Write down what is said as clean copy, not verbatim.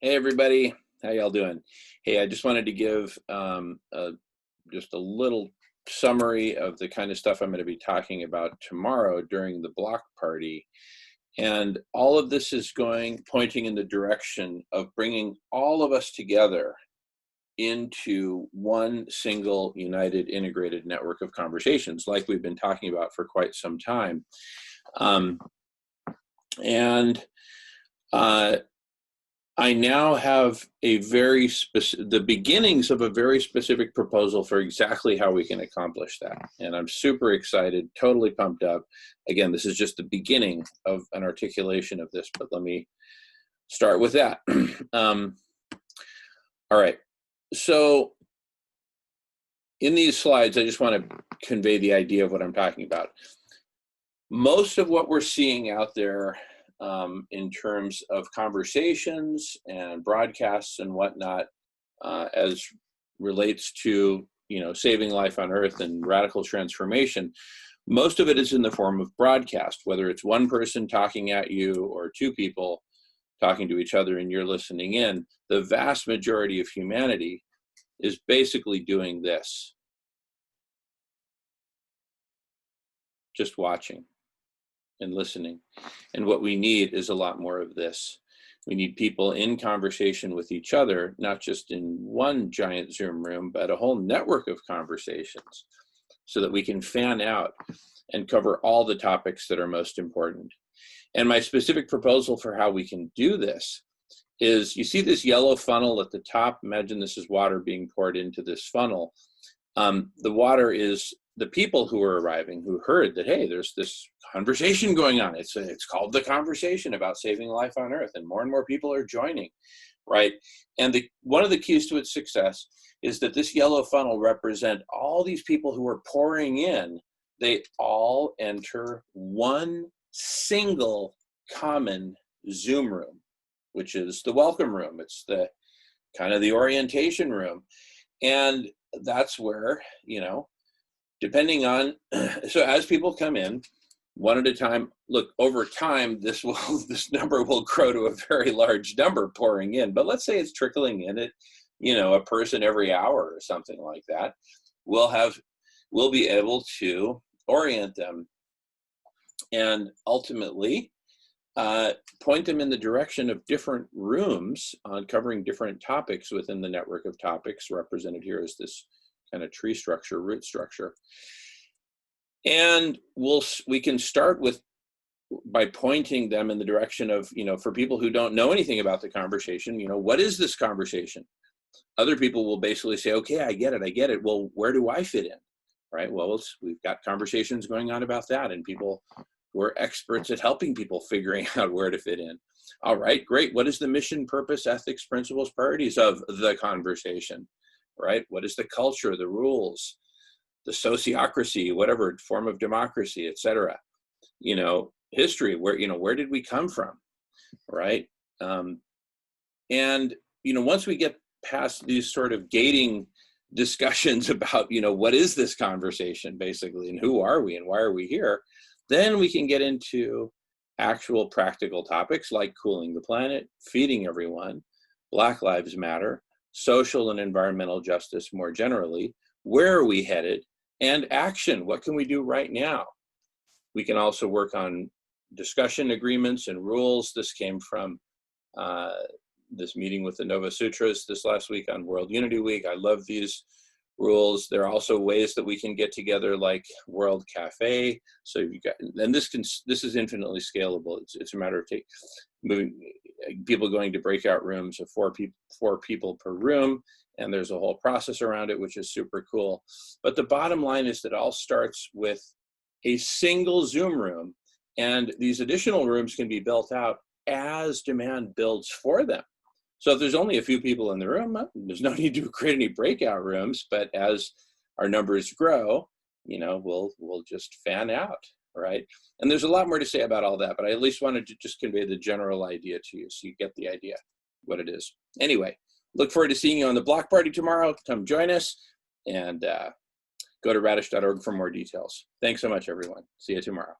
Hey everybody, how y'all doing? Hey, I just wanted to give just a little summary of the kind of stuff I'm going to be talking about tomorrow during the block party. And all of this is pointing in the direction of bringing all of us together into one single united integrated network of conversations like we've been talking about for quite some time. Um, and I now have the beginnings of a very specific proposal for exactly how we can accomplish that. And I'm super excited, totally pumped up. Again, this is just the beginning of an articulation of this, but let me start with that. All right, so in these slides, I just want to convey the idea of what I'm talking about. Most of what we're seeing out there in terms of conversations and broadcasts and whatnot, as relates to saving life on Earth and radical transformation, most of it is in the form of broadcast, whether it's one person talking at you or two people talking to each other and you're listening in. The vast majority of humanity is basically doing this, just watching and listening. And what we need is a lot more of this. We need people in conversation with each other, not just in one giant Zoom room, but a whole network of conversations so that we can fan out and cover all the topics that are most important. And my specific proposal for how we can do this is, you see this yellow funnel at the top? Imagine this is water being poured into this funnel. The water is the people who are arriving, who heard that, hey, there's this conversation going on. It's called The Conversation about saving life on Earth, and more people are joining, right? And one of the keys to its success is that this yellow funnel represent all these people who are pouring in. They all enter one single common Zoom room, which is the welcome room. It's the kind of the orientation room. And that's where, depending on, so as people come in, one at a time, look, over time, this number will grow to a very large number pouring in, but let's say it's trickling in at, a person every hour or something like that. We'll be able to orient them and ultimately point them in the direction of different rooms on covering different topics within the network of topics represented here as this kind of tree structure, root structure. And we can start by pointing them in the direction of, for people who don't know anything about the conversation, what is this conversation? Other people will basically say, okay, I get it. Well, where do I fit in? Right? Well, we've got conversations going on about that, and people who are experts at helping people figuring out where to fit in. All right, great. What is the mission, purpose, ethics, principles, priorities of the conversation? Right? What is the culture, the rules, the sociocracy, whatever form of democracy, etc. History, where did we come from? Right? And once we get past these sort of gating discussions about, what is this conversation basically, and who are we and why are we here, then we can get into actual practical topics like cooling the planet, feeding everyone, Black Lives Matter, social and environmental justice more generally, where are we headed, and action, what can we do right now? We can also work on discussion agreements and rules. This came from this meeting with the Nova Sutras this last week on World Unity Week. I love these rules. There are also ways that we can get together, like World Cafe. So this is infinitely scalable. It's a matter of moving people going to breakout rooms of four people per room, and there's a whole process around it, which is super cool. But the bottom line is that it all starts with a single Zoom room, and these additional rooms can be built out as demand builds for them. So if there's only a few people in the room, there's no need to create any breakout rooms, but as our numbers grow, we'll just fan out, right? And there's a lot more to say about all that, but I at least wanted to just convey the general idea to you so you get the idea what it is. Anyway, look forward to seeing you on the block party tomorrow. Come join us, and go to radish.org for more details. Thanks so much, everyone. See you tomorrow.